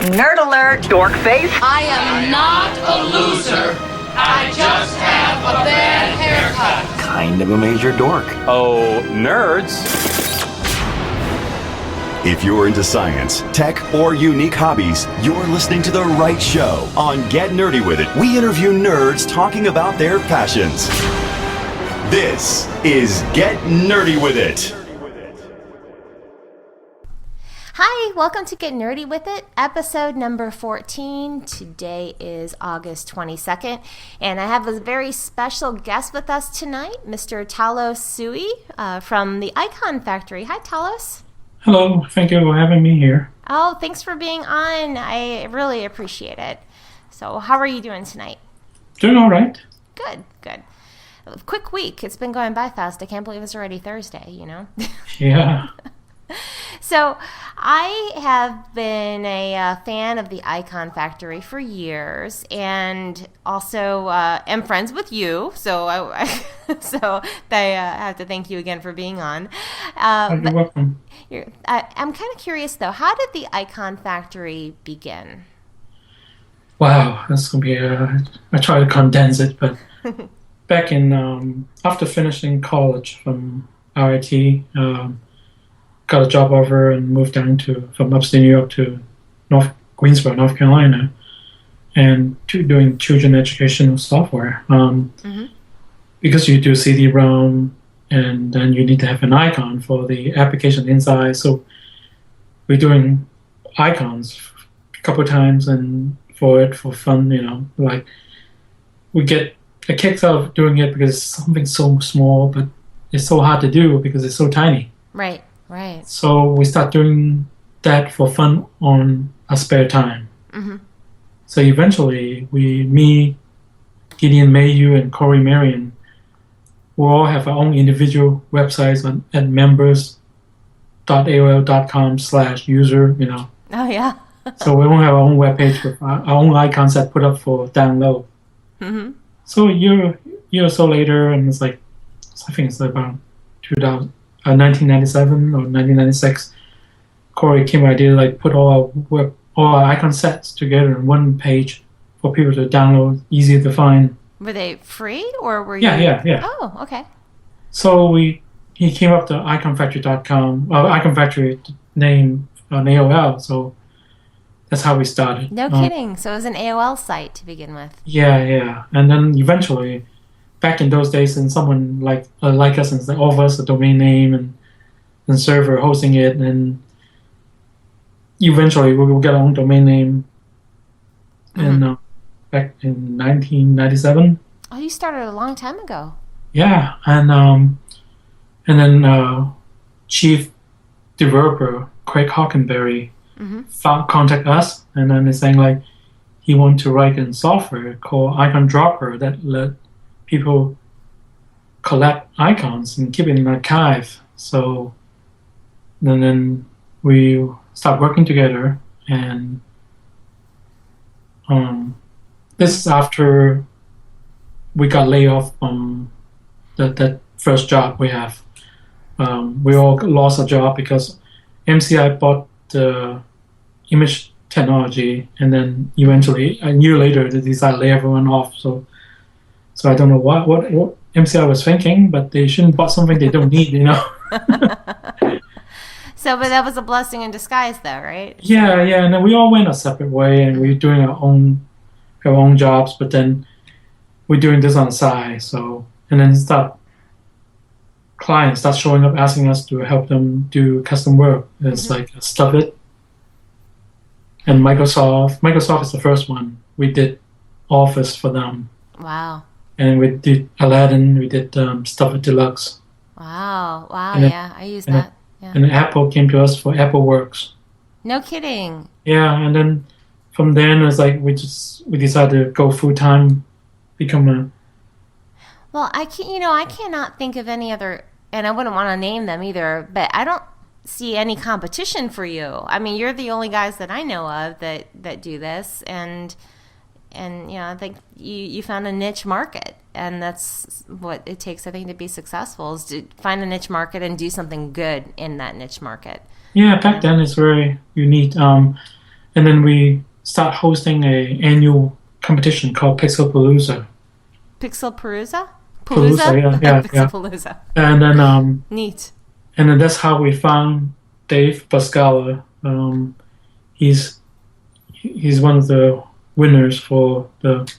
Nerd alert, dork face. I am not a loser. I just have a bad haircut. Kind of a major dork. Oh, nerds. If you're into science, tech, or unique hobbies, you're listening to the right show. On Get Nerdy With It, we interview nerds talking about their passions. This is Get Nerdy With It. Hi, welcome to Get Nerdy With It, episode number 14. Today is August 22nd, and I have a very special guest with us tonight, Mr. Talos Tsui from the Iconfactory. Hi, Talos. Hello, thank you for having me here. Oh, thanks for being on. I really appreciate it. So, how are you doing tonight? Doing all right. Good. Quick week. It's been going by fast. I can't believe it's already Thursday, you know? Yeah. So I have been a fan of the Iconfactory for years, and also am friends with you. So I have to thank you again for being on. You're welcome. I'm kind of curious though. How did the Iconfactory begin? Wow, that's gonna be I try to condense it, but back in after finishing college from RIT. Got a job offer and moved down from upstate New York to Greensboro, North Carolina, and doing children educational software. Because you do CD-ROM, and then you need to have an icon for the application inside. So we're doing icons a couple of times, and for fun, like we get a kick out of doing it because it's something so small, but it's so hard to do because it's so tiny. Right. So we start doing that for fun on a spare time. Mm-hmm. So eventually, me, Gideon Mayu, and Corey Marion, we all have our own individual websites at members.aol.com/user. Oh yeah. So we won't have our own webpage with our own icons that put up for download. Mm-hmm. So a year or so later, and it's like, I think it's about 1997 or 1996, Corey came with the idea to put all our icon sets together on one page for people to download, easy to find. Were they free or were you? Yeah. Oh, okay. So he came up to Iconfactory.com, Iconfactory name on AOL. So that's how we started. No kidding. So it was an AOL site to begin with. Yeah. And then eventually, back in those days, and someone like us and offer us a domain name and server hosting it, and eventually we will get our own domain name. Mm-hmm. And back in 1997. Oh, you started a long time ago. Yeah, and then chief developer Craig Hockenberry contact us, and then he's saying he wanted to write a software called Icon Dropper that let people collect icons and keep it in an archive. So then we start working together, and this is after we got laid off from that first job we have. We all lost a job because MCI bought the image technology, and then eventually a year later they decided to lay everyone off. So I don't know what MCI was thinking, but they shouldn't buy something they don't need, So, but that was a blessing in disguise, though, right? Yeah, and then we all went a separate way, and we're doing our own jobs, but then we're doing this on the side. So, and then clients start showing up asking us to help them do custom work. It's like Stuff It, and Microsoft is the first one. We did Office for them. Wow. And we did Aladdin, we did Stuff It Deluxe. Wow, then, yeah, I use that. Yeah. And Apple came to us for Apple Works. No kidding. Yeah, and then from then it was we decided to go full time, become a. Well, I cannot think of any other, and I wouldn't want to name them either, but I don't see any competition for you. I mean, you're the only guys that I know of that do this, and I think you found a niche market, and that's what it takes, I think, to be successful, is to find a niche market and do something good in that niche market. Yeah, back then it's very unique. and then we start hosting a annual competition called Pixelpalooza. Pixelpalooza? Palooza, yeah. Pixelpalooza. And then Neat. and then that's how we found Dave Pascala. He's one of the winners for the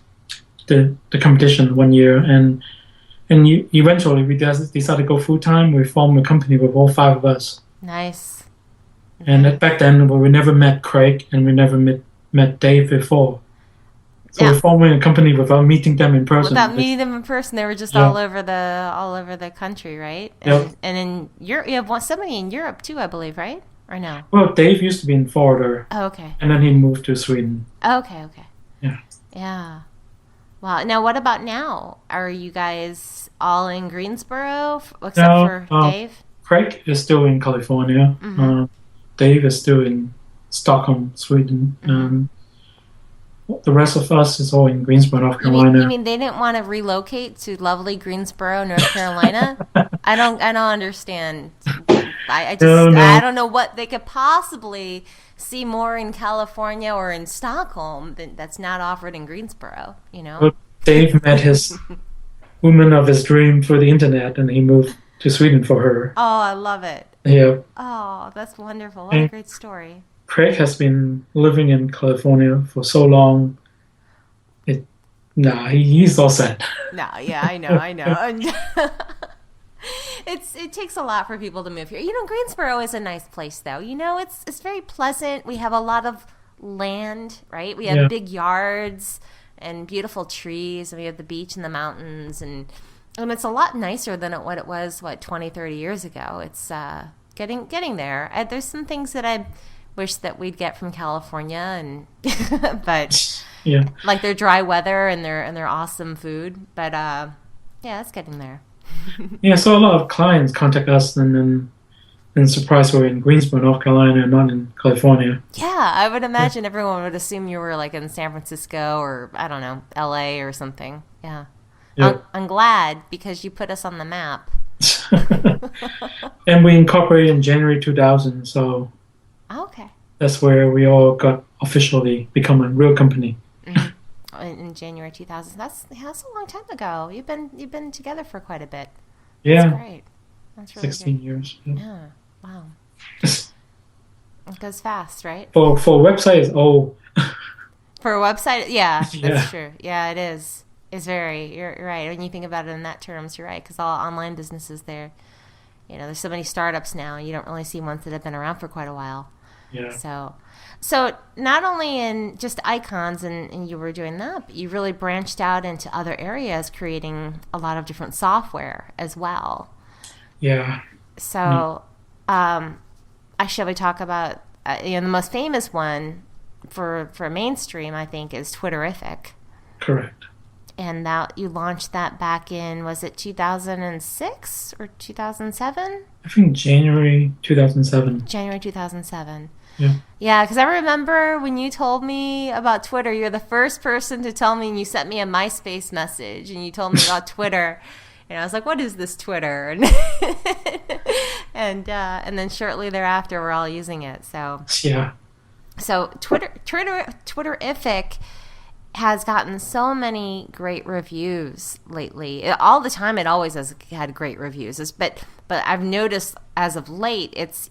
competition one year, and eventually we decided to go full time. We formed a company with all 5 of us. Nice. And back then, we never met Craig, and we never met Dave before. So we're forming a company without meeting them in person. Without meeting them in person, they were just all over the country, right? And in Europe, you have somebody in Europe too, I believe, right? Or no? Well, Dave used to be in Florida. Oh, okay. And then he moved to Sweden. Okay. Yeah. Yeah. Wow. Now, what about now? Are you guys all in Greensboro, except for Dave? Craig is still in California. Dave is still in Stockholm, Sweden. The rest of us is all in Greensboro, North Carolina. You mean they didn't want to relocate to lovely Greensboro, North Carolina? I don't understand. I don't know what they could possibly see more in California or in Stockholm that's not offered in Greensboro. Well, Dave met his woman of his dream through the internet, and he moved to Sweden for her. Oh, I love it. Yeah. Oh, that's wonderful. What a great story. Craig has been living in California for so long. He's all set. No, yeah, I know. It takes a lot for people to move here. Greensboro is a nice place, though. It's very pleasant. We have a lot of land, right? We have big yards and beautiful trees, and we have the beach and the mountains, and it's a lot nicer than what it was 20, 30 years ago. It's getting there. There's some things that I wish that we'd get from California, and but like their dry weather and their awesome food. But it's getting there. So a lot of clients contact us and surprise we're in Greensboro, North Carolina, not in California. Yeah, I would imagine everyone would assume you were like in San Francisco or I don't know, LA or something. Yeah. I'm glad because you put us on the map. And we incorporated in January 2000, so okay. That's where we all got officially become a real company. In January 2000. That's a long time ago. You've been together for quite a bit. Yeah. That's great. That's really 16 good. years. Yeah. Wow. It goes fast, right? For a website, it's old. For a website, that's true. Yeah, it is. It's you're right. When you think about it in that terms, you're right. Because all online businesses there's so many startups now. You don't really see ones that have been around for quite a while. Yeah. So not only in just icons and you were doing that, but you really branched out into other areas, creating a lot of different software as well. Yeah. So, shall we talk about the most famous one for mainstream? I think is Twitterific. Correct. And that you launched that back in, was it 2006 or 2007? I think January 2007. January 2007. Yeah. Yeah, because I remember when you told me about Twitter, you're the first person to tell me, and you sent me a MySpace message, and you told me about Twitter. And I was like, what is this Twitter? And then shortly thereafter, we're all using it. So yeah. So Twitterific has gotten so many great reviews lately. All the time, it always has had great reviews. But I've noticed as of late, it's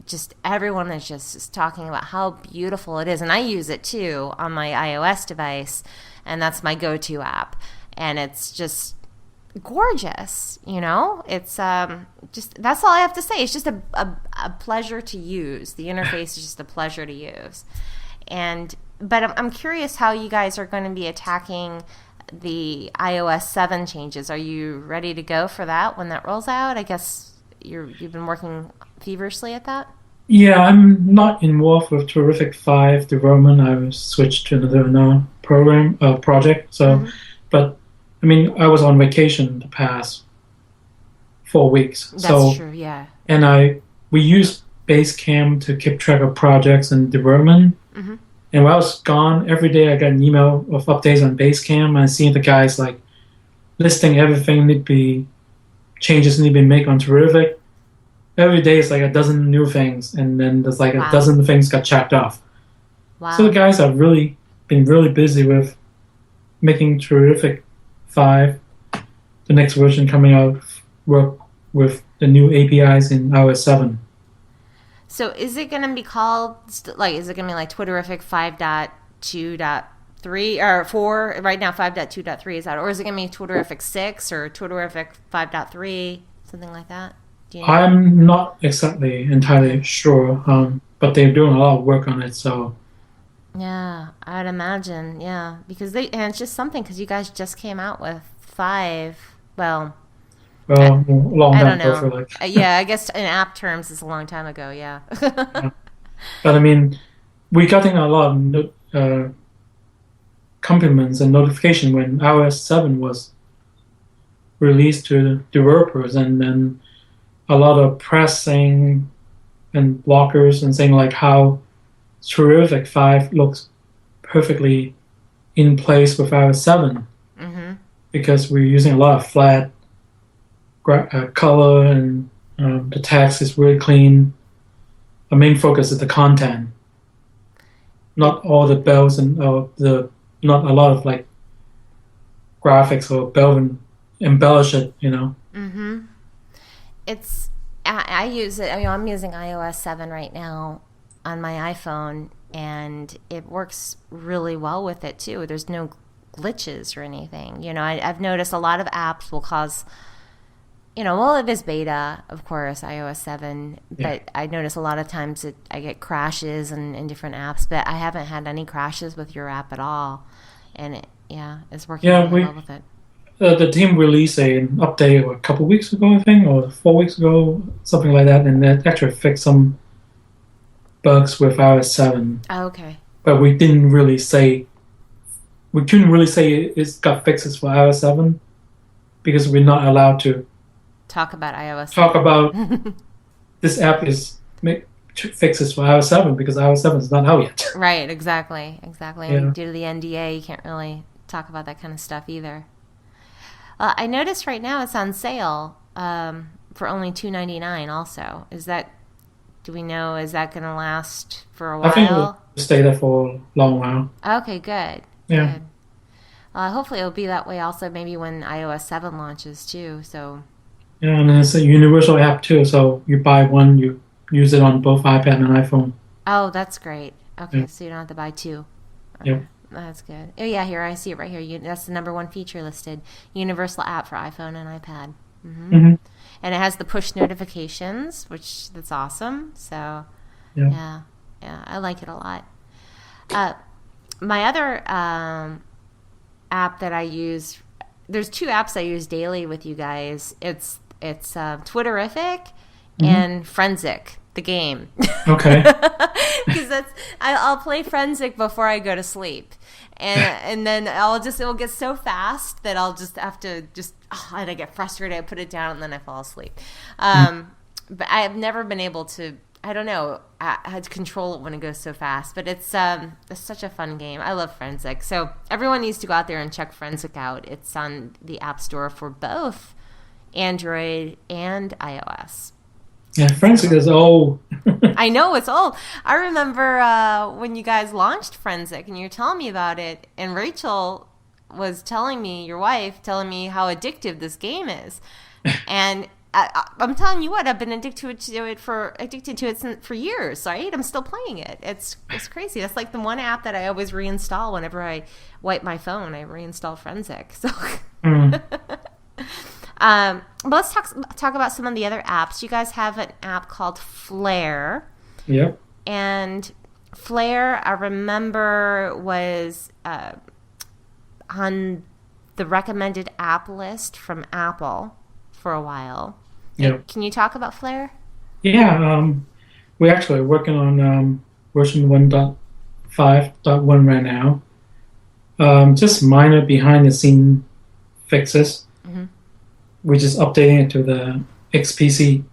just everyone is just talking about how beautiful it is. And I use it too on my iOS device, and that's my go-to app. And it's just gorgeous, It's just, that's all I have to say. It's just a pleasure to use. The interface is just a pleasure to use. But I'm curious how you guys are going to be attacking the iOS 7 changes. Are you ready to go for that when that rolls out? I guess you've been working feverishly at that? Yeah, I'm not involved with Twitterific 5 development. I switched to another project. So, But I mean, I was on vacation the past 4 weeks. That's true, yeah. And we use Basecamp to keep track of projects and development. Mm-hmm. And while I was gone, every day I got an email of updates on Basecamp, and I see the guys like listing everything changes need to be made on Twitterific. Every day it's like a dozen new things, and then there's like a dozen things got checked off. Wow. So the guys have been really busy with making Terrific 5, the next version coming out, work with the new APIs in iOS 7. So is it going to be called, like, is it going to be like Twitterific 5.2.3 or 4? Right now 5.2.3 is out. Or is it going to be Twitterific 6 or Twitterific 5.3, something like that? Do you know? I'm not exactly entirely sure, but they're doing a lot of work on it, so... Yeah, I'd imagine, yeah. Because and it's just something, because you guys just came out with 5, well... Well, long I time don't ago for know. like... Yeah, I guess in app terms, it's a long time ago, yeah. Yeah. But I mean, we getting a lot of compliments and notification when iOS 7 was released to developers, and then a lot of press saying and bloggers and saying like how Terrific 5 looks perfectly in place with iOS 7 because we're using a lot of flat color, and the text is really clean. The main focus is the content, not all the bells and not a lot of like graphics or bell and embellish it, you know. It's I use it. I mean, I'm using iOS 7 right now on my iPhone, and it works really well with it too. There's no glitches or anything. You know, I've noticed a lot of apps will cause, you know, well, it is beta, of course, iOS 7, but I notice a lot of times I get crashes in different apps, but I haven't had any crashes with your app at all, and it's working really well with it. The team released an update a couple weeks ago, I think, or 4 weeks ago, something like that, and that actually fixed some bugs with iOS 7. Oh, okay. But we couldn't really say it's got fixes for iOS 7 because we're not allowed to talk about iOS 7. Talk about this app is fixes for iOS 7 because iOS 7 is not out yet. Right, exactly. Yeah. And due to the NDA, you can't really talk about that kind of stuff either. I noticed right now it's on sale for only $2.99 also. Is that going to last for a while? I think it'll stay there for a long while. Okay, good. Yeah. Good. Hopefully it'll be that way also maybe when iOS 7 launches too. So. Yeah, and it's a universal app too, so you buy one, you use it on both iPad and iPhone. Oh, that's great. Okay, Yeah. so you don't have to buy two. Yep. That's good. Oh, yeah, here, I see it right here. That's the #1 feature listed. Universal app for iPhone and iPad. And it has the push notifications, that's awesome. So, yeah, I like it a lot. My other app that I use, there's 2 apps I use daily with you guys. It's Twitterific and Frenzic, the game. Okay. Because I'll play Frenzic before I go to sleep, and then it'll get so fast that I'll just have to and I get frustrated. I put it down and then I fall asleep. But I have never been able to. I don't know. I had to control it when it goes so fast, but it's such a fun game. I love Frenzic. So everyone needs to go out there and check Frenzic out. It's on the App Store for both Android and iOS. Yeah, Frenzic is old. I know, it's old. I remember when you guys launched Frenzic and you were telling me about it, and Rachel was telling me, your wife, telling me how addictive this game is. And I'm telling you what, I've been addicted to it for years, right? I'm still playing it. It's crazy. That's like the one app that I always reinstall whenever I wipe my phone. I reinstall Frenzic. So let's talk about some of the other apps. You guys have an app called Flare. Yep. And Flare, I remember, was on the recommended app list from Apple for a while. Yep. Can you talk about Flare? Yeah, we're actually working on version 1.5.1 right now. Just minor behind-the-scene fixes. We're just updating it to the XPC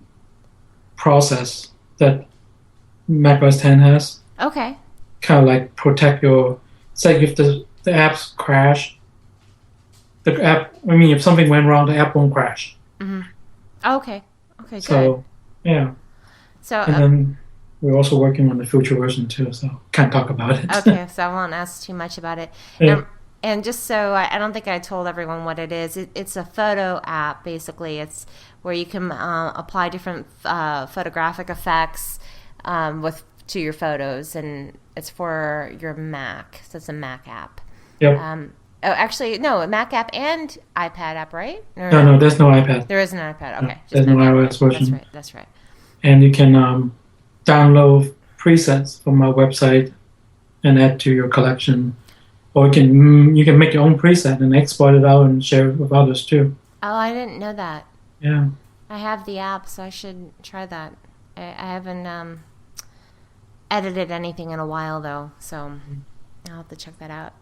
process that macOS 10 has. Okay. Kind of like protect say if the apps crash, if something went wrong, the app won't crash. Okay. Okay, good. So, yeah. So, and then we're also working on the future version too, so can't talk about it. Okay, so I won't ask too much about it. Yeah. And just so I don't think I told everyone what it is. It's a photo app, basically. It's where you can apply different photographic effects to your photos, and it's for your Mac. So it's a Mac app. Yep. Actually, no, a Mac app and iPad app, right? Or No, there's no iPad. There is an iPad. Okay, there's no iOS version. That's right. And you can download presets from our website and add to your collection, or you can make your own preset and export it out and share it with others too. Oh, I didn't know that. Yeah. I have the app, so I should try that. I haven't edited anything in a while though, so I'll have to check that out.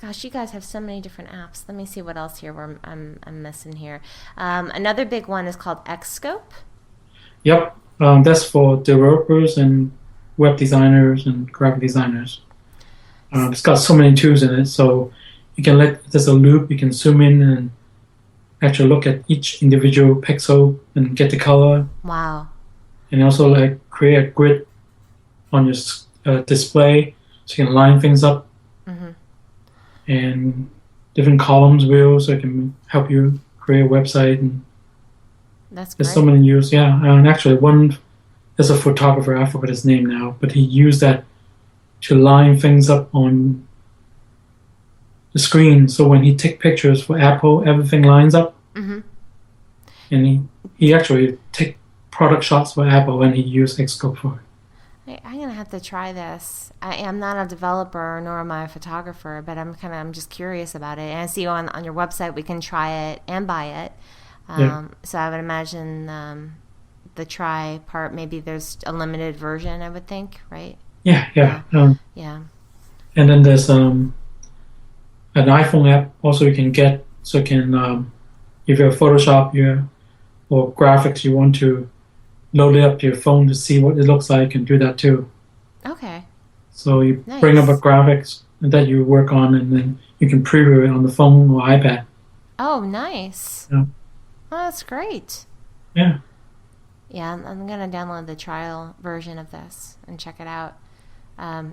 Gosh, you guys have so many different apps. Let me see what else here I'm missing here. Another big one is called Xscope. Yep, that's for developers and web designers and graphic designers. It's got so many tools in it, so you can there's a loop, you can zoom in and actually look at each individual pixel and get the color. Wow. And also like create a grid on your display so you can line things up. Mm-hmm. And different columns view so it can help you create a website. And that's great. There's so many use, yeah. And actually there's a photographer, I forgot his name now, but he used that to line things up on the screen. So when he take pictures for Apple, everything lines up. Mm-hmm. And he actually take product shots for Apple and he used Xscope for it. I'm going to have to try this. I am not a developer nor am I a photographer, but I'm just curious about it. And I see on your website we can try it and buy it. So I would imagine the try part, maybe there's a limited version, I would think, right? Yeah. Yeah. And then there's an iPhone app also you can get, so you can, if you have Photoshop or graphics you want to load it up to your phone to see what it looks like, you can do that too. Okay. So you bring up a graphics that you work on, and then you can preview it on the phone or iPad. Oh, nice. Yeah. Oh, that's great. Yeah. Yeah, I'm going to download the trial version of this and check it out.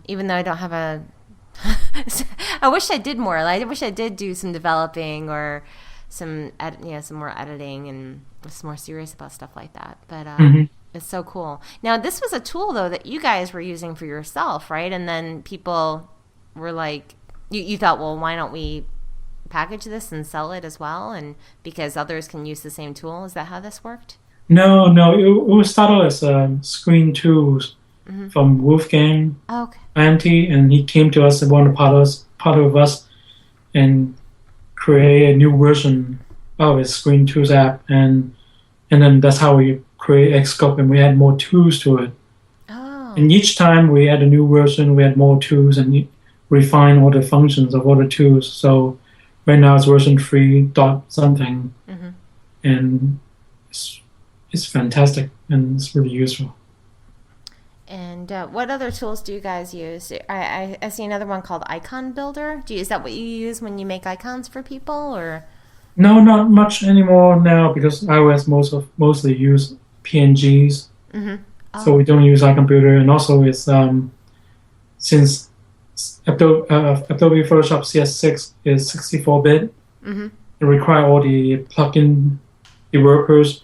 Even though I don't have I wish I did more. I wish I did do some developing or some more editing and was more serious about stuff like that. But it's so cool. Now, this was a tool, though, that you guys were using for yourself, right? And then people were like, you thought, well, why don't we package this and sell it as well? And because others can use the same tool. Is that how this worked? No. It was started as screen tools from Wolfgang Ante, and he came to us and wanted part of us and create a new version of his Screen Tools app, and then that's how we create Xscope, and we add more tools to it. Oh. And each time we add a new version, we add more tools and refine all the functions of all the tools. So right now it's version 3 dot something, and it's fantastic and it's really useful. And what other tools do you guys use? I see another one called Icon Builder. Is that what you use when you make icons for people, or? No, not much anymore now, because iOS mostly use PNGs. So we don't use Icon Builder, and also it's since Adobe Photoshop CS6 is 64-bit, it requires all the plugin developers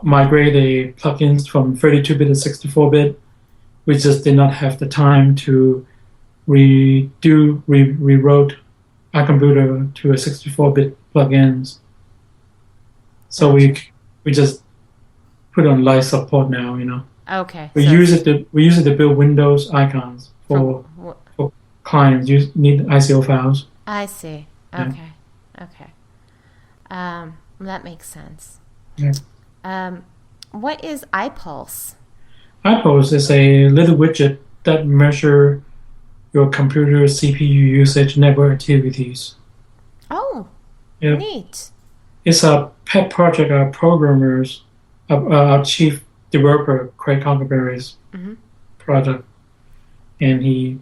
migrate the plugins from 32-bit to 64-bit. We just did not have the time to rewrote Icon Builder to a 64-bit plugins. So we just put on live support now, Okay. We use it to build Windows icons for clients. You need ICO files. I see. Okay. Okay. That makes sense. Yeah. What is iPulse? iPulse is a little widget that measures your computer CPU usage, network activities. Oh, yep. Neat. It's a pet project of programmers, our chief developer, Craig Conkerberry's project. And he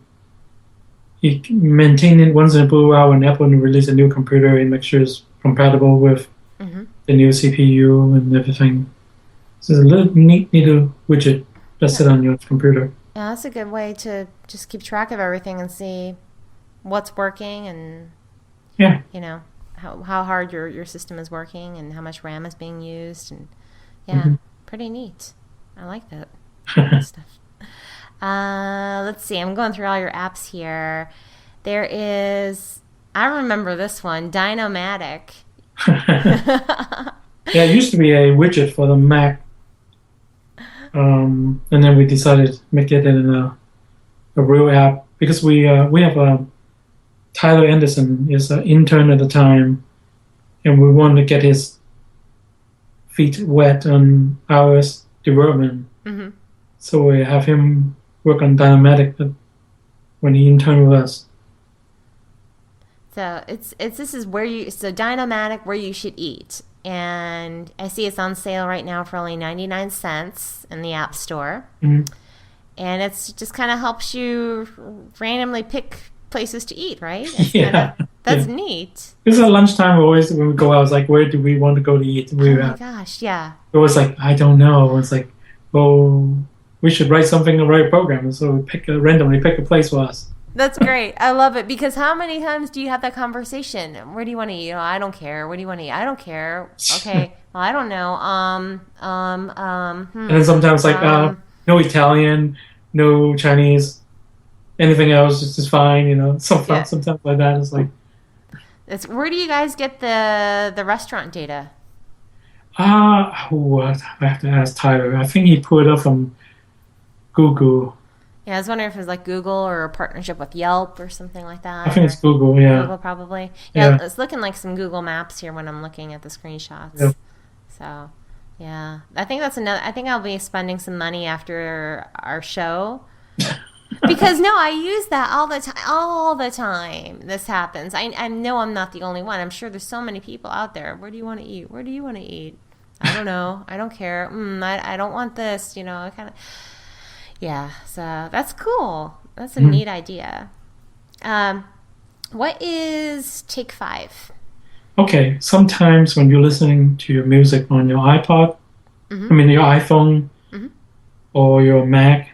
maintained it once in a blue hour, when Apple release a new computer, it makes sure it's compatible with the new CPU and everything. It's a little neat little widget that's sit on your computer. Yeah, that's a good way to just keep track of everything and see what's working and, Yeah. you know, how hard your system is working and how much RAM is being used. And yeah, pretty neat. I like that stuff. Let's see. I'm going through all your apps here. There is, I remember this one, DIN-O-MATIC. Yeah, it used to be a widget for the Mac. And then we decided to make it in a real app because we have Tyler Anderson is an intern at the time, and we wanted to get his feet wet on iOS development. Mm-hmm. So we have him work on DIN-O-MATIC when he interned with us. So this is where DIN-O-MATIC, where you should eat. And I see it's on sale right now for only 99 cents in the App Store. Mm-hmm. And it's just kind of helps you randomly pick places to eat, right? That's neat. Because at lunchtime, when we go out, it's like, where do we want to go to eat? Oh my gosh, yeah. It was like, I don't know. It's like, well, we should write something to write a program. So we randomly pick a place for us. That's great. I love it because how many times do you have that conversation? Where do you want to eat? Oh, I don't care. Where do you want to eat? I don't care. Okay. Well, I don't know. And then sometimes no Italian, no Chinese, anything else is just fine. You know, sometimes like that. It's like. Where do you guys get the restaurant data? I have to ask Tyler. I think he pulled it up from Google. Yeah, I was wondering if it was like Google or a partnership with Yelp or something like that. I think it's Google, yeah. Google probably. Yeah, it's looking like some Google Maps here when I'm looking at the screenshots. Yep. So, yeah. I think I'll be spending some money after our show. Because, I use that all the time. This happens. I know I'm not the only one. I'm sure there's so many people out there. Where do you want to eat? Where do you want to eat? I don't know. I don't care. I don't want this, kind of... Yeah, so that's cool. That's a neat idea. What is Take 5? Okay, sometimes when you're listening to your music on your iPod, your iPhone, or your Mac,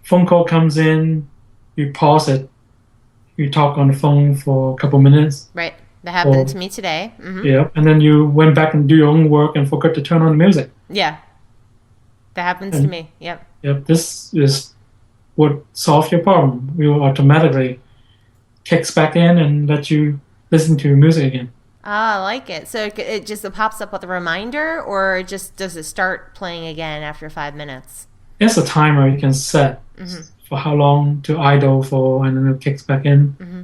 phone call comes in, you pause it, you talk on the phone for a couple minutes. Right, that happened to me today. Mm-hmm. Yeah, and then you went back and do your own work and forgot to turn on the music. Yeah, that happens to me, yep. Yep, this is what solves your problem. It will automatically kicks back in and let you listen to your music again. Oh, I like it. So it just pops up with a reminder, or does it start playing again after 5 minutes? There's a timer you can set for how long to idle for, and then it kicks back in. Mm-hmm.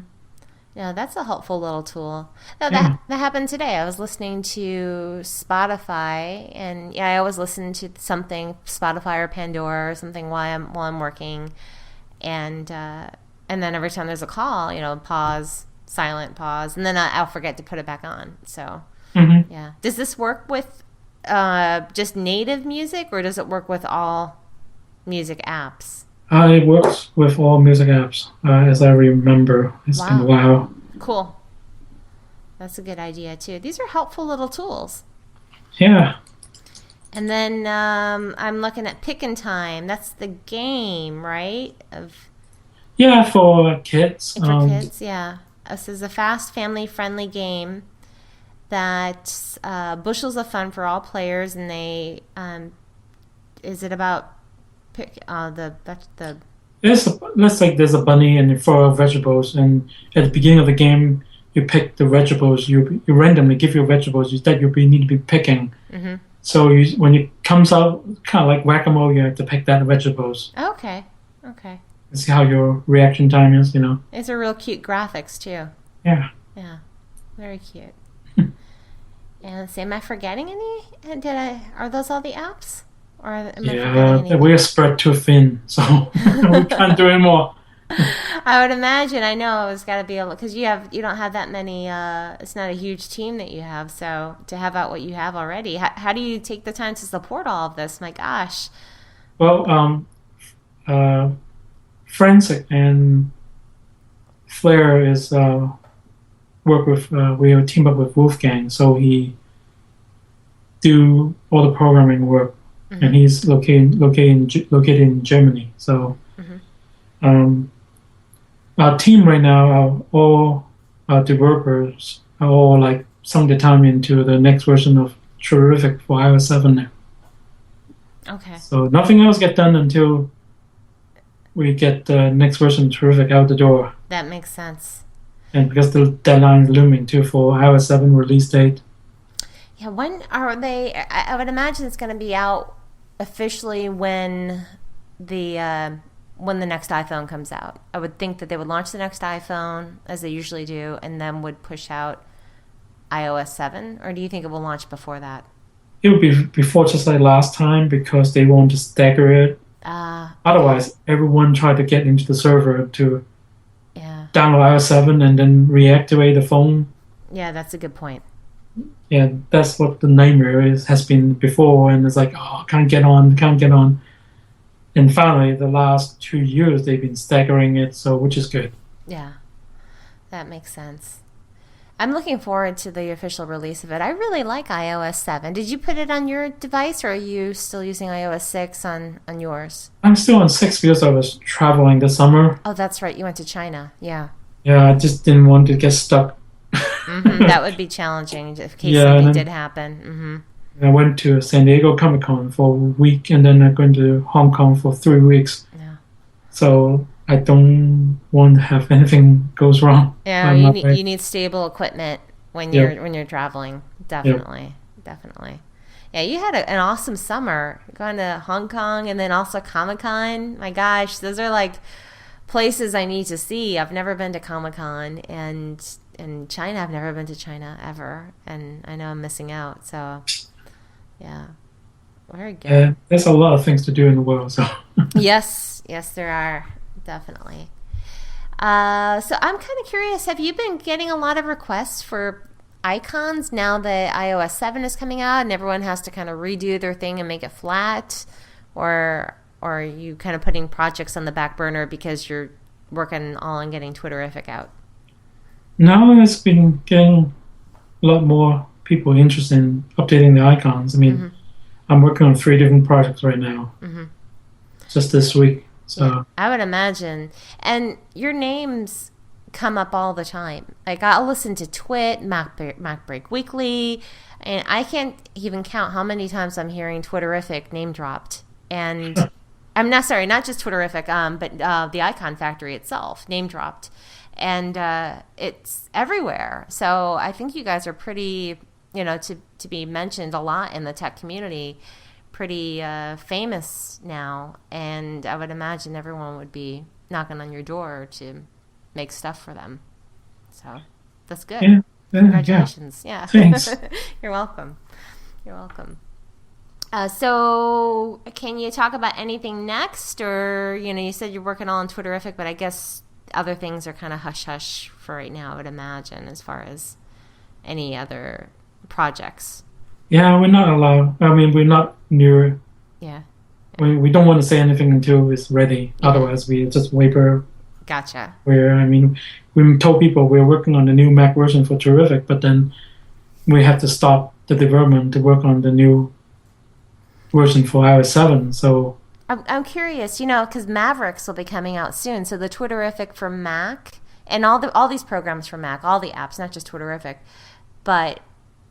Yeah, that's a helpful little tool. No, that happened today. I was listening to Spotify, and I always listen to something, Spotify or Pandora or something while I'm working, and then every time there's a call, pause, silent, pause, and then I'll forget to put it back on. So, yeah. Does this work with just native music, or does it work with all music apps? It works with all music apps, as I remember. It's been a while. Cool. That's a good idea, too. These are helpful little tools. Yeah. And then I'm looking at Pickin' Time. That's the game, right? Yeah, for kids. For kids, yeah. This is a fast, family-friendly game that's bushels of fun for all players, and they is it about let's say there's a bunny and 4 vegetables, and at the beginning of the game you pick the vegetables. You randomly give your vegetables that you need to be picking. Mm-hmm. So when it comes out, kind of like whack-a-mole, you have to pick that vegetables. Okay. And see how your reaction time is. It's a real cute graphics too. Yeah, very cute. And let's see, am I forgetting any? Are those all the apps? Or we are spread too thin, so we can't do any more. I would imagine. I know it's got to be because you don't have that many. It's not a huge team that you have, so to have out what you have already, how do you take the time to support all of this? My gosh. Well, Forensic and Flair is work with. We team up with Wolfgang, so he do all the programming work and he's located in Germany. So our team right now, all our developers are all like sunk the time into the next version of Terrific for iOS 7 now. Okay. So nothing else get done until we get the next version of Terrific out the door. That makes sense. And because the deadline is looming too for iOS 7 release date. Yeah, when are they? I would imagine it's going to be out officially when the next iPhone comes out. I would think that they would launch the next iPhone, as they usually do, and then would push out iOS 7? Or do you think it will launch before that? It will be before, just like last time, because they want to stagger it. Otherwise, everyone tried to get into the server to download iOS 7 and then reactivate the phone. Yeah, that's a good point. Yeah, that's what the nightmare has been before, and it's like, oh, can't get on. And finally, the last 2 years, they've been staggering it, so which is good. Yeah, that makes sense. I'm looking forward to the official release of it. I really like iOS 7. Did you put it on your device, or are you still using iOS 6 on yours? I'm still on 6 because I was traveling this summer. Oh, that's right. You went to China. Yeah. Yeah, I just didn't want to get stuck. That would be challenging in case something did happen. I went to San Diego Comic-Con for a week, and then I'm going to Hong Kong for 3 weeks. Yeah. So I don't want to have anything goes wrong. Yeah, you need stable equipment when you're traveling. Definitely. Yeah, you had an awesome summer going to Hong Kong and then also Comic-Con. My gosh, those are like places I need to see. I've never been to Comic-Con, and in China, I've never been to China ever, and I know I'm missing out. So, yeah, very good. There's a lot of things to do in the world. So yes, there are, definitely. So I'm kind of curious. Have you been getting a lot of requests for icons now that iOS 7 is coming out and everyone has to kind of redo their thing and make it flat, or are you kind of putting projects on the back burner because you're working all on getting Twitterific out? Now it's been getting a lot more people interested in updating the icons. I mean, I'm working on 3 different projects right now, just this week. So yeah, I would imagine. And your names come up all the time. Like, I'll listen to Twit, Mac Break Weekly, and I can't even count how many times I'm hearing Twitterific name dropped. And I'm not just Twitterific, but the Iconfactory itself name dropped. And it's everywhere. So I think you guys are pretty, to be mentioned a lot in the tech community, pretty famous now. And I would imagine everyone would be knocking on your door to make stuff for them. So that's good. Yeah. Congratulations. Yeah. Thanks. You're welcome. So can you talk about anything next? Or, you said you're working all on Twitterific, but I guess other things are kind of hush-hush for right now, I would imagine, as far as any other projects. Yeah, we're not allowed. I mean, we're not near. Yeah. We don't want to say anything until it's ready. Yeah. Otherwise, we just waiver. Gotcha. We told people we're working on the new Mac version for Terrific, but then we have to stop the development to work on the new version for iOS 7. So I'm curious, because Mavericks will be coming out soon. So the Twitterific for Mac and all these programs for Mac, all the apps, not just Twitterific, but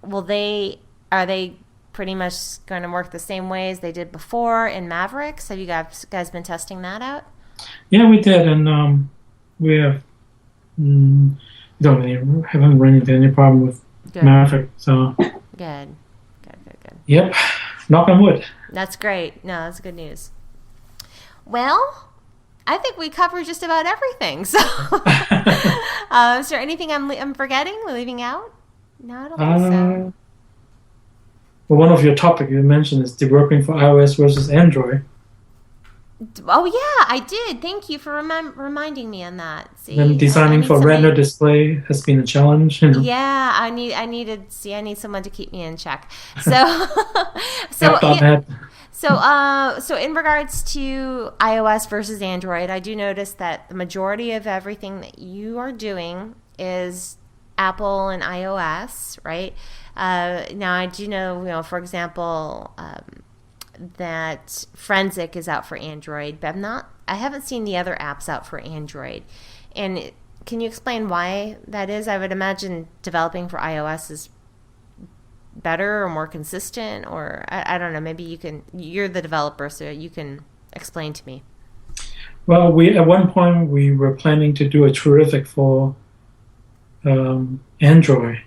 are they pretty much going to work the same way as they did before in Mavericks? Have you guys been testing that out? Yeah, we did, and we have haven't run into any problem with Maverick. So good. Yep, knock on wood. That's great. No, that's good news. Well, I think we covered just about everything. So, is there anything I'm forgetting, leaving out? No, I don't think so. Well, one of your topics you mentioned is developing for iOS versus Android. Oh yeah, I did. Thank you for reminding me on that. See, then designing for Retina display has been a challenge. Yeah, I need someone to keep me in check. So, So in regards to iOS versus Android, I do notice that the majority of everything that you are doing is Apple and iOS, right? Now I do know, for example, that Forensic is out for Android, but I haven't seen the other apps out for Android. And can you explain why that is? I would imagine developing for iOS is better or more consistent, or I don't know. Maybe you're the developer, so you can explain to me. Well, at one point we were planning to do a terrific for Android,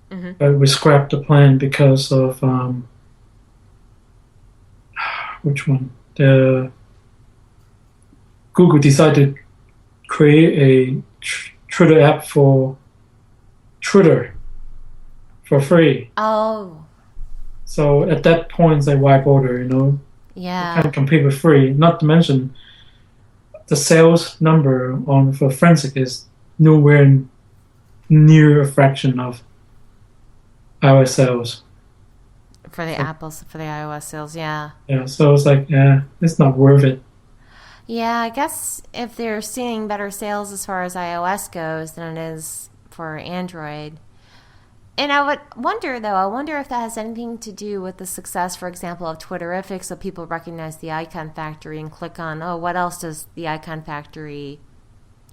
but we scrapped the plan because of which one? The Google decided to create a Twitter app for Twitter for free. Oh. So at that point, it's like, why bother, Yeah. You can't compete with free. Not to mention, the sales number for Forensic is nowhere near a fraction of iOS sales. For the iOS sales, yeah. Yeah, so it's like, it's not worth it. Yeah, I guess if they're seeing better sales as far as iOS goes than it is for Android. And I would wonder, though, if that has anything to do with the success, for example, of Twitterific, so people recognize the Iconfactory and click on, what else does the Iconfactory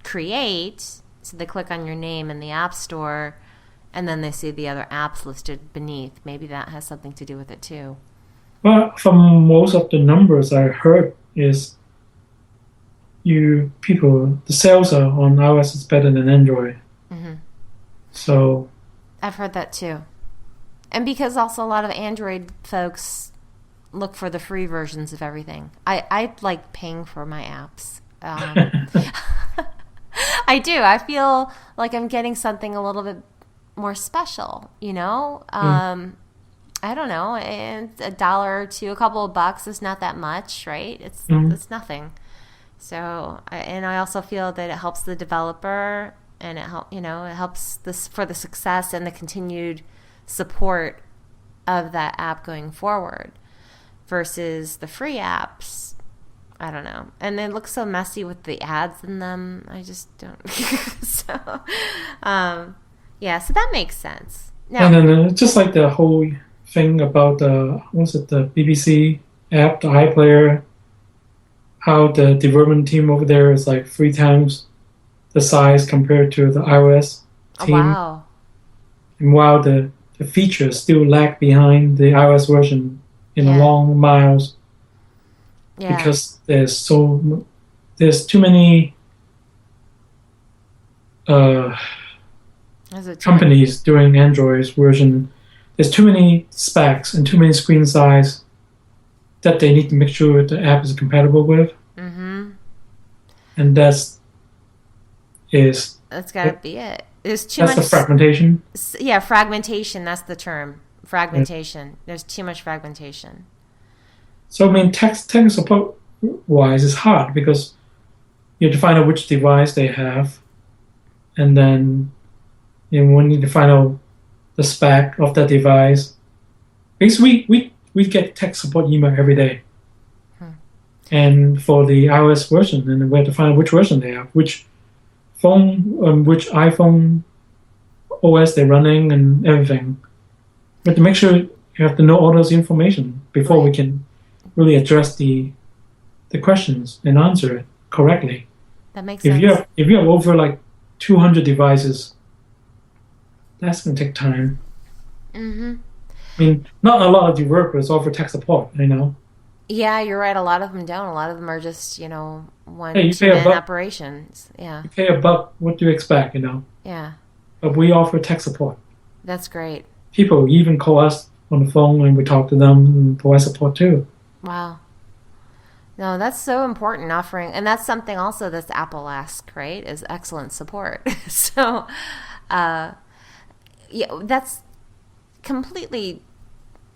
create? So they click on your name in the App Store, and then they see the other apps listed beneath. Maybe that has something to do with it, too. Well, from most of the numbers I heard is the sales are on iOS is better than Android. Mm-hmm. So I've heard that too. And because also a lot of Android folks look for the free versions of everything. I like paying for my apps. I do. I feel like I'm getting something a little bit more special, I don't know. And $1 or $2, a couple of bucks is not that much, right? It's nothing. So, and I also feel that it helps the developer, and it helps for the success and the continued support of that app going forward versus the free apps. I don't know. And they look so messy with the ads in them. I just don't. So that makes sense. Now, and then just like the whole thing about the BBC app, the iPlayer, how the development team over there is like 3 times the size compared to the iOS team. Oh, wow. And while the features still lag behind the iOS version in a long miles. Yeah. Because there's too many companies doing Android's version. There's too many specs and too many screen size that they need to make sure the app is compatible with. Mm-hmm. And that's got to be it. There's too much. That's the fragmentation. Yeah, fragmentation. That's the term. Fragmentation. Yeah. There's too much fragmentation. So I mean, technical support wise is hard because you have to find out which device they have, and then we need to find out the spec of that device. Because we get tech support email every day, and for the iOS version, and we have to find out which version they have, which phone, which iPhone OS they're running, and everything. We have to make sure you have to know all those information before we can really address the questions and answer it correctly. That makes sense. If you have over like 200 devices, that's going to take time. Mm-hmm. I mean, not a lot of developers offer tech support, Yeah, you're right. A lot of them don't. A lot of them are just, one hey, two-man operations. Yeah. You pay $1, what do you expect, Yeah. But we offer tech support. That's great. People even call us on the phone when we talk to them and provide support too. Wow. No, that's so important, offering, and that's something also that's Apple-esque, right, is excellent support. So, that's completely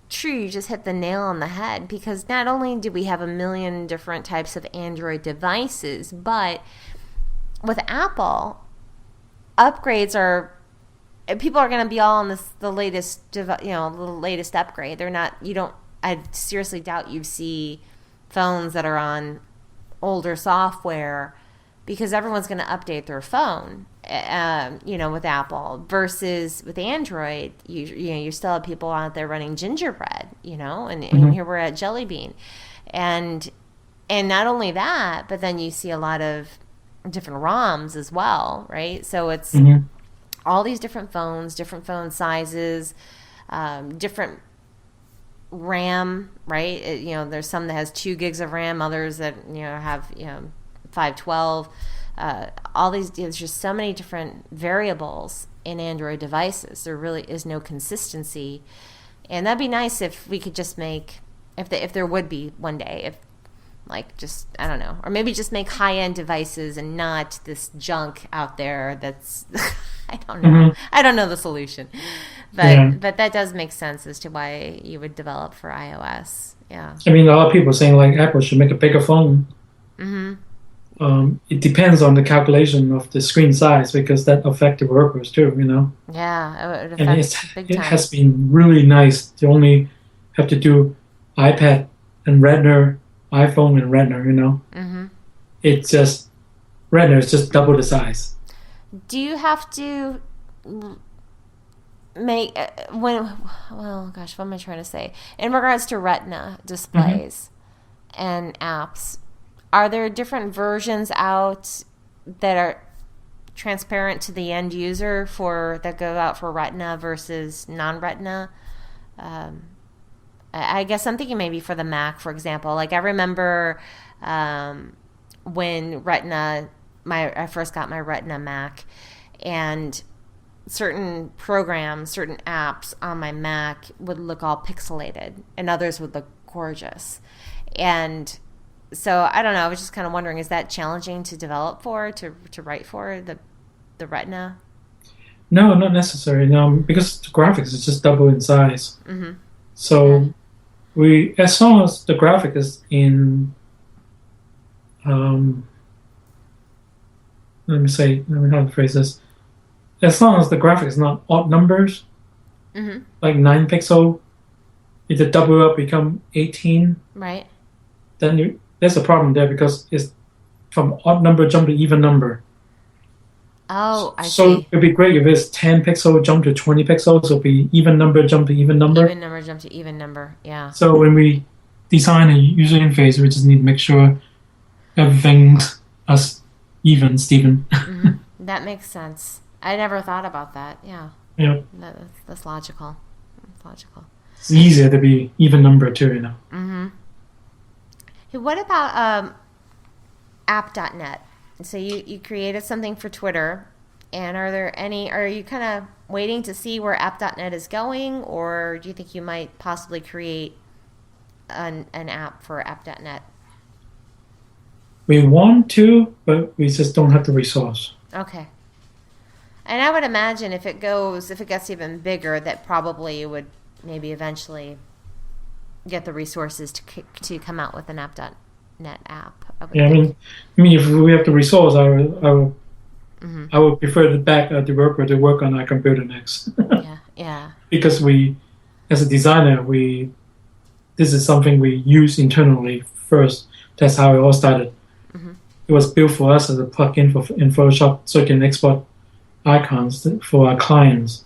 true. You just hit the nail on the head, because not only do we have a million different types of Android devices, but with Apple, upgrades are, people are going to be all on the latest, the latest upgrade. They're not, I seriously doubt you see phones that are on older software because everyone's going to update their phone, with Apple versus with Android. You still have people out there running gingerbread, and here we're at Jelly Bean, and not only that, but then you see a lot of different ROMs as well, right? So it's all these different phone sizes, different RAM, right? There's some that has 2 gigs of RAM, others that have 512. All these, there's just so many different variables in Android devices. There really is no consistency, and that'd be nice if we could just make, if there would be one day, if I don't know, or maybe just make high-end devices and not this junk out there that's I don't know. I don't know the solution, but that does make sense as to why you would develop for iOS. Yeah. I mean, a lot of people are saying like Apple should make a bigger phone. It depends on the calculation of the screen size, because that affects the workers too, Yeah, it and affects big time. it has been really nice. You only have to do iPad and Retina, iPhone and Retina, It's just, Retina is just double the size. Do you have to make, what am I trying to say? In regards to Retina displays and apps, are there different versions out that are transparent to the end user that go out for Retina versus non-Retina? I guess I'm thinking maybe for the Mac, for example. Like I remember when Retina, I first got my Retina Mac, and certain programs, certain apps on my Mac would look all pixelated, and others would look gorgeous. And so I don't know. I was just kind of wondering, is that challenging to develop for, to write for the Retina? No, not necessary. No, because the graphics is just double in size. So as long as the graphic is in, let me how to phrase this. As long as the graphic is not odd numbers, like 9 pixel, either double up become 18. Right. Then there's a problem there, because it's from odd number jump to even number. Oh, I see. So it'd be great if it's 10 pixel jump to 20 pixels. It'll be even number jump to even number. Even number jump to even number, yeah. So when we design a user interface, we just need to make sure everything's even, Stephen. That makes sense. I never thought about that. Yeah. Yeah. That's logical. That's logical. It's easier to be even number too, Hey, what about app.net? So you created something for Twitter, and are you kind of waiting to see where app.net is going, or do you think you might possibly create an app for app.net? We want to, but we just don't have the resource. Okay. And I would imagine if it gets even bigger, that probably would maybe eventually get the resources to come out with an app.net app. Yeah, I mean, if we have the resource, I would prefer the developer to work on our computer next. Yeah. Because as a designer, this is something we use internally first. That's how it all started. It was built for us as a plugin in Photoshop, so you can export icons for our clients.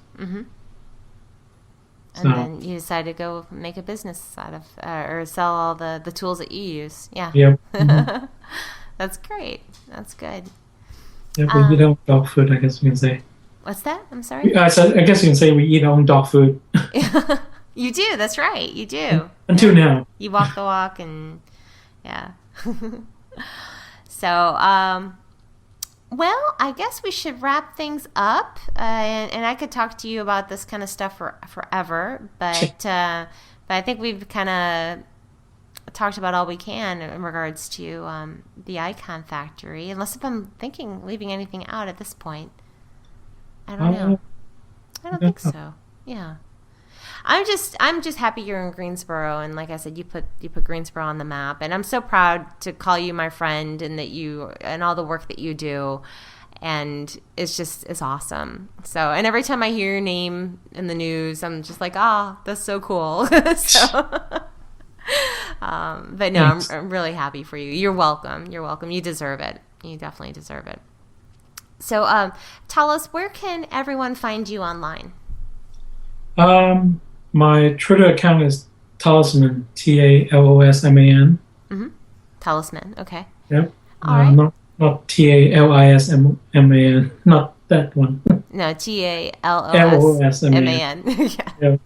And then you decided to go make a business out of, or sell all the tools that you use. Yeah. Yep. That's great. That's good. Yeah, we eat our own dog food, I guess we can say. What's that? I'm sorry? I guess you can say we eat our own dog food. You do. That's right. You do. Until now. You walk the walk, and yeah. So, well, I guess we should wrap things up, and I could talk to you about this kind of stuff forever, but I think we've kind of talked about all we can in regards to the Iconfactory, unless if I'm leaving anything out at this point. I don't know. I don't think so. Yeah. I'm just happy you're in Greensboro, and like I said, you put Greensboro on the map, and I'm so proud to call you my friend, and that and all the work that you do, and it's awesome. So, and every time I hear your name in the news, I'm just like, that's so cool. But no, I'm really happy for you. You're welcome. You deserve it. You definitely deserve it. So, Talos, where can everyone find you online? My Twitter account is Talisman, Talosman. Talisman, okay. Yep. All right. Not Talisman, not that one. No, Talosman. Yeah. Yep.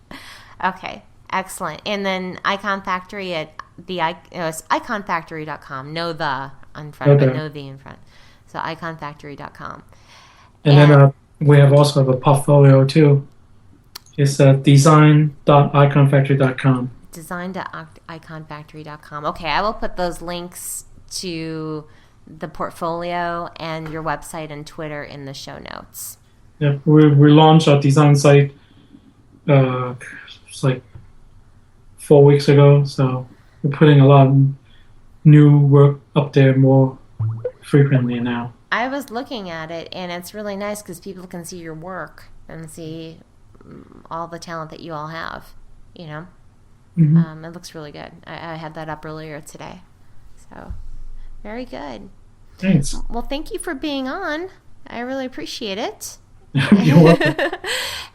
Okay, excellent. And then Iconfactory at it's iconfactory.com. No the in front, Okay. but no the in front. So iconfactory.com. And then we also have a portfolio too. It's design.iconfactory.com. Design.iconfactory.com. Okay, I will put those links to the portfolio and your website and Twitter in the show notes. Yep. We launched our design site it's like 4 weeks ago, so we're putting a lot of new work up there more frequently now. I was looking at it, and it's really nice because people can see your work and see all the talent that you all have, you know? Mm-hmm. It looks really good. I had that up earlier today. So, very good. Thanks. Well, thank you for being on. I really appreciate it. You're welcome.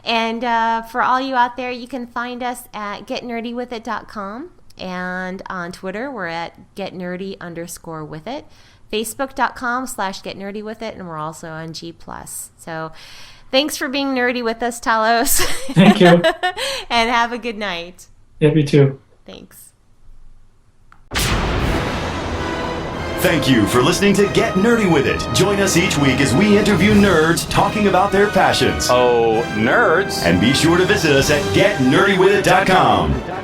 And for all you out there, you can find us at getnerdywithit.com. And on Twitter, we're at getnerdy_withit. Facebook.com/getnerdywithit. And we're also on G+. So thanks for being nerdy with us, Talos. Thank you. And have a good night. Yep, you too. Thanks. Thank you for listening to Get Nerdy With It. Join us each week as we interview nerds talking about their passions. Oh, nerds. And be sure to visit us at getnerdywithit.com.